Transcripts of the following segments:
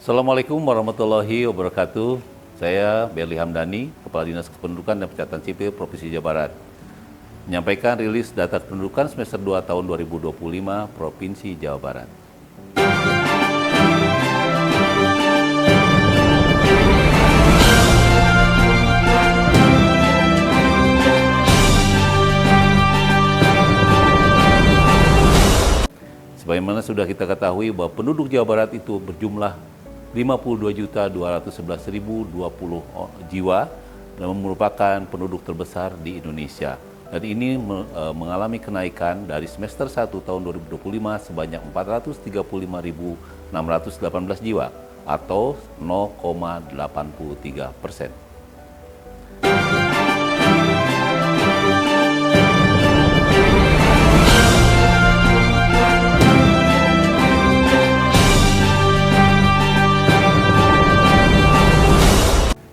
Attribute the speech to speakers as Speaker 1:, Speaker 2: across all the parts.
Speaker 1: Assalamualaikum warahmatullahi wabarakatuh. Saya Berli Hamdani, Kepala Dinas Kependudukan dan Pencatatan Sipil Provinsi Jawa Barat, menyampaikan rilis data kependudukan semester 2 tahun 2025 Provinsi Jawa Barat. Sebagaimana sudah kita ketahui bahwa penduduk Jawa Barat itu berjumlah 52.211.020 jiwa dan merupakan penduduk terbesar di Indonesia. Dan ini mengalami kenaikan dari semester 1 tahun 2025 sebanyak 435.618 jiwa atau 0,83%.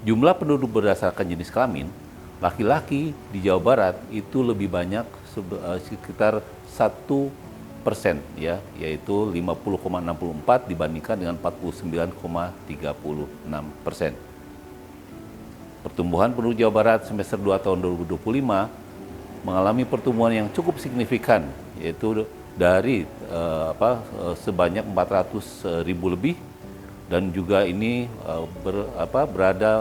Speaker 1: Jumlah penduduk berdasarkan jenis kelamin, laki-laki di Jawa Barat itu lebih banyak sekitar 1%, ya, yaitu 50,64 dibandingkan dengan 49,36%. Pertumbuhan penduduk Jawa Barat semester 2 tahun 2025 mengalami pertumbuhan yang cukup signifikan, yaitu dari sebanyak 400.000 lebih, dan juga ini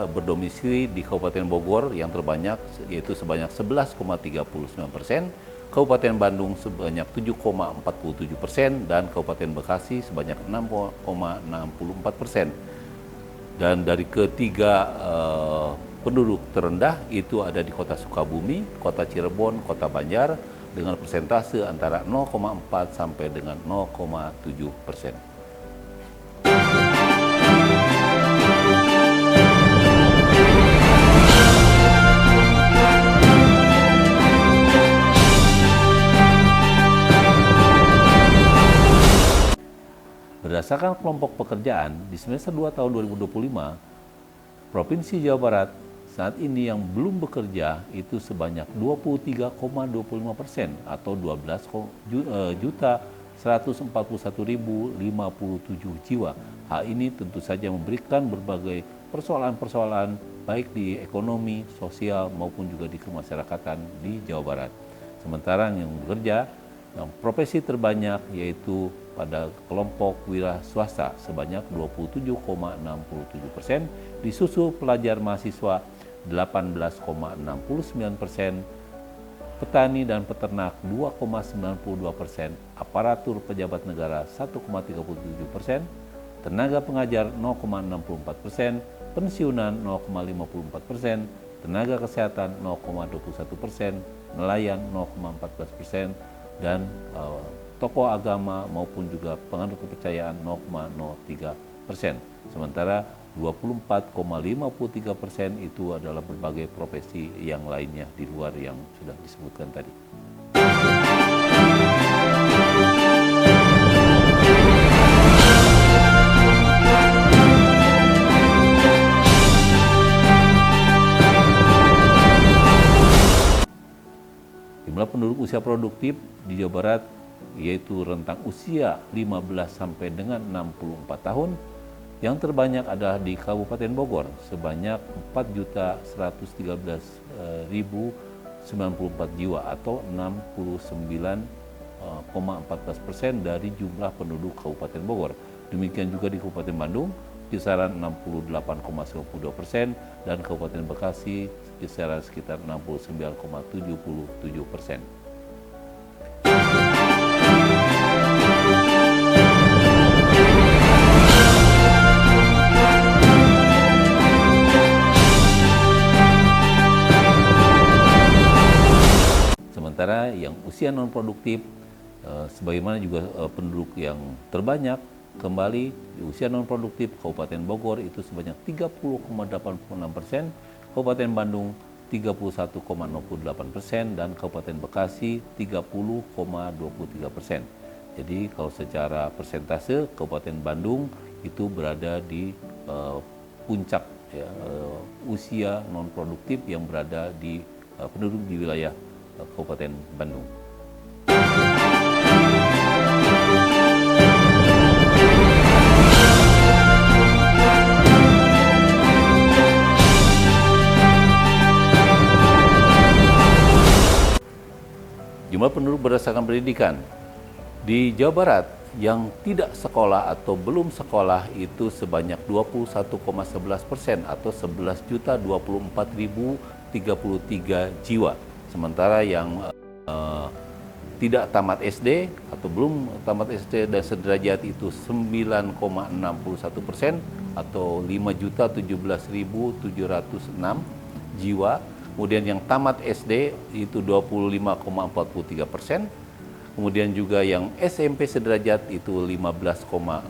Speaker 1: berdomisili di Kabupaten Bogor yang terbanyak, yaitu sebanyak 11,39%, Kabupaten Bandung sebanyak 7,47%, dan Kabupaten Bekasi sebanyak 6,64%. Dan dari ketiga penduduk terendah itu ada di Kota Sukabumi, Kota Cirebon, Kota Banjar dengan persentase antara 0,4 sampai dengan 0,7%. Berdasarkan kelompok pekerjaan, di semester 2 tahun 2025, Provinsi Jawa Barat saat ini yang belum bekerja itu sebanyak 23,25% atau 12.141.057 jiwa. Hal ini tentu saja memberikan berbagai persoalan-persoalan baik di ekonomi, sosial maupun juga di kemasyarakatan di Jawa Barat. Sementara yang bekerja, yang profesi terbanyak yaitu pada kelompok wira swasta sebanyak 27,67%, disusul pelajar mahasiswa 18,69%, petani dan peternak 2,92%, aparatur pejabat negara 1,37%, tenaga pengajar 0,64%, pensiunan 0,54%, tenaga kesehatan 0,21%, nelayan 0,14%, dan tokoh agama maupun juga penganut kepercayaan 0,03%. Sementara 24,53% itu adalah berbagai profesi yang lainnya di luar yang sudah disebutkan tadi. Jumlah penduduk usia produktif di Jawa Barat yaitu rentang usia 15 sampai dengan 64 tahun. Yang terbanyak adalah di Kabupaten Bogor sebanyak 4.113.094 jiwa atau 69,14% dari jumlah penduduk Kabupaten Bogor. Demikian juga di Kabupaten Bandung kisaran 68,92% dan Kabupaten Bekasi kisaran sekitar 69,77%. Sementara yang usia non produktif, sebagaimana juga penduduk yang terbanyak, kembali di usia non produktif Kabupaten Bogor itu sebanyak 30,86%, Kabupaten Bandung 31,08% dan Kabupaten Bekasi 30,23%. Jadi kalau secara persentase Kabupaten Bandung itu berada di puncak ya, usia non produktif yang berada di penduduk di wilayah Kabupaten Bandung. Jumlah penduduk berdasarkan pendidikan di Jawa Barat yang tidak sekolah atau belum sekolah itu sebanyak 21,11% atau 11.024.033 jiwa. Sementara yang tidak tamat SD atau belum tamat SD dan sederajat itu 9,61% atau 5.017.706 jiwa. Kemudian yang tamat SD itu 25,43%. Kemudian juga yang SMP sederajat itu 15,05%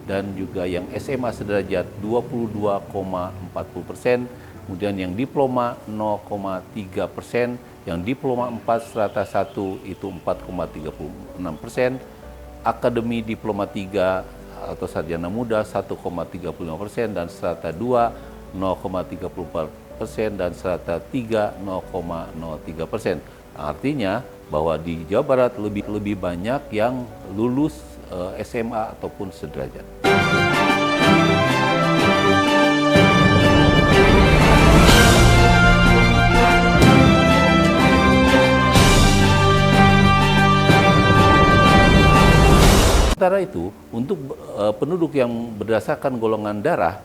Speaker 1: dan juga yang SMA sederajat 22,40%. Kemudian yang diploma 0,3%, yang diploma 4 strata 1 itu 4,36%, akademi diploma 3 atau sarjana muda 1,35% dan strata 2 0,34% dan strata 3 0,03%. Artinya bahwa di Jawa Barat lebih banyak yang lulus SMA ataupun sederajat. Sementara itu, untuk penduduk yang berdasarkan golongan darah,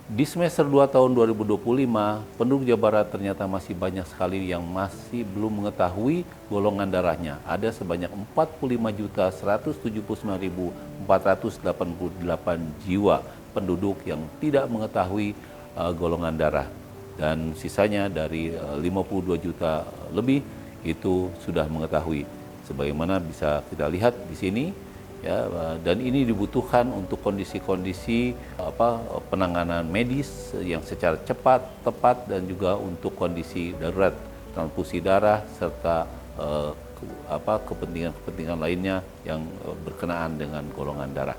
Speaker 1: di semester 2 tahun 2025, penduduk Jawa Barat ternyata masih banyak sekali yang masih belum mengetahui golongan darahnya. Ada sebanyak 45.179.488 jiwa penduduk yang tidak mengetahui golongan darah. Dan sisanya dari 52 juta lebih itu sudah mengetahui. Sebagaimana bisa kita lihat di sini, ya, dan ini dibutuhkan untuk kondisi-kondisi penanganan medis yang secara cepat, tepat, dan juga untuk kondisi darurat, transfusi darah serta kepentingan-kepentingan lainnya yang berkenaan dengan golongan darah.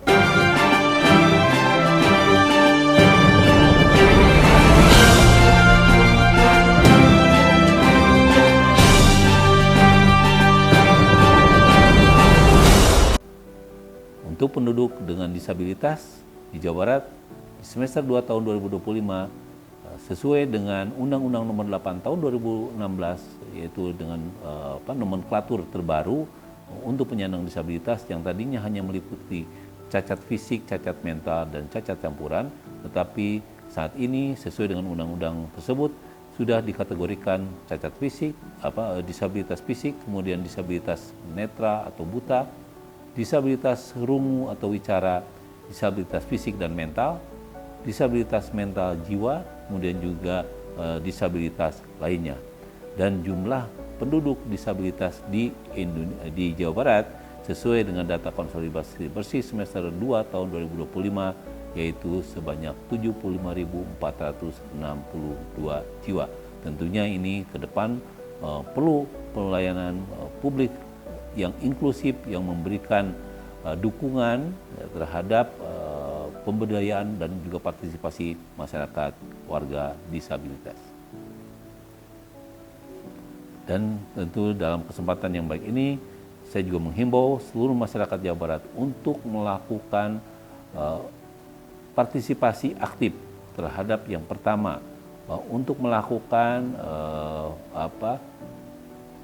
Speaker 1: Untuk penduduk dengan disabilitas di Jawa Barat, di semester 2 tahun 2025, sesuai dengan Undang-Undang Nomor 8 Tahun 2016, yaitu dengan nomenklatur terbaru untuk penyandang disabilitas yang tadinya hanya meliputi cacat fisik, cacat mental, dan cacat campuran, tetapi saat ini sesuai dengan undang-undang tersebut sudah dikategorikan cacat fisik, disabilitas fisik, kemudian disabilitas netra atau buta, disabilitas rungu atau wicara, disabilitas fisik dan mental, disabilitas mental jiwa, kemudian juga disabilitas lainnya. Dan jumlah penduduk disabilitas di Jawa Barat sesuai dengan data konsolidasi bersih semester 2 tahun 2025 yaitu sebanyak 75.462 jiwa. Tentunya ini ke depan perlu pelayanan publik yang inklusif, yang memberikan dukungan terhadap pemberdayaan dan juga partisipasi masyarakat warga disabilitas. Dan tentu dalam kesempatan yang baik ini, saya juga menghimbau seluruh masyarakat Jawa Barat untuk melakukan partisipasi aktif terhadap yang pertama, untuk melakukan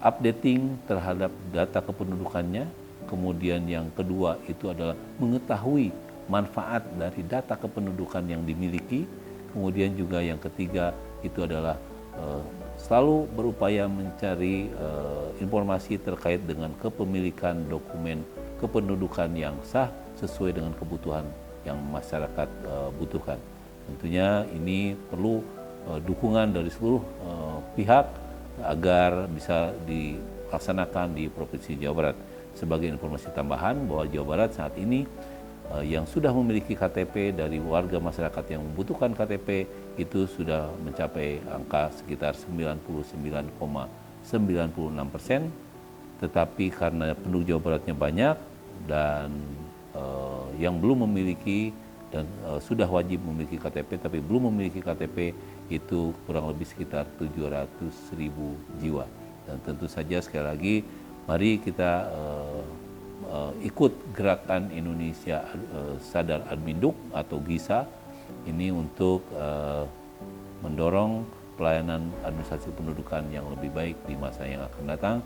Speaker 1: updating terhadap data kependudukannya. Kemudian yang kedua itu adalah mengetahui manfaat dari data kependudukan yang dimiliki. Kemudian juga yang ketiga itu adalah selalu berupaya mencari informasi terkait dengan kepemilikan dokumen kependudukan yang sah sesuai dengan kebutuhan yang masyarakat butuhkan. Tentunya ini perlu dukungan dari seluruh pihak agar bisa dilaksanakan di Provinsi Jawa Barat. Sebagai informasi tambahan bahwa Jawa Barat saat ini yang sudah memiliki KTP dari warga masyarakat yang membutuhkan KTP itu sudah mencapai angka sekitar 99,96%. Tetapi karena penduduk Jawa Baratnya banyak dan yang belum memiliki dan sudah wajib memiliki KTP tapi belum memiliki KTP itu kurang lebih sekitar 700.000 jiwa. Dan tentu saja sekali lagi mari kita ikut gerakan Indonesia Sadar Adminduk atau GISA ini untuk mendorong pelayanan administrasi pendudukan yang lebih baik di masa yang akan datang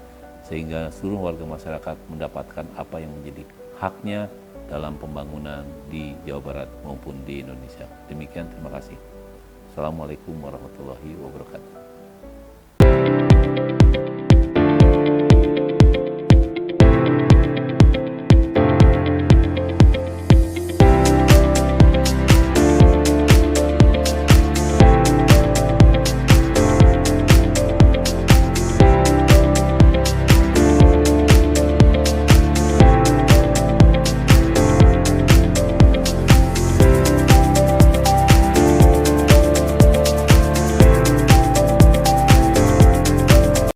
Speaker 1: sehingga seluruh warga masyarakat mendapatkan apa yang menjadi haknya dalam pembangunan di Jawa Barat maupun di Indonesia. Demikian, terima kasih. Assalamualaikum warahmatullahi wabarakatuh.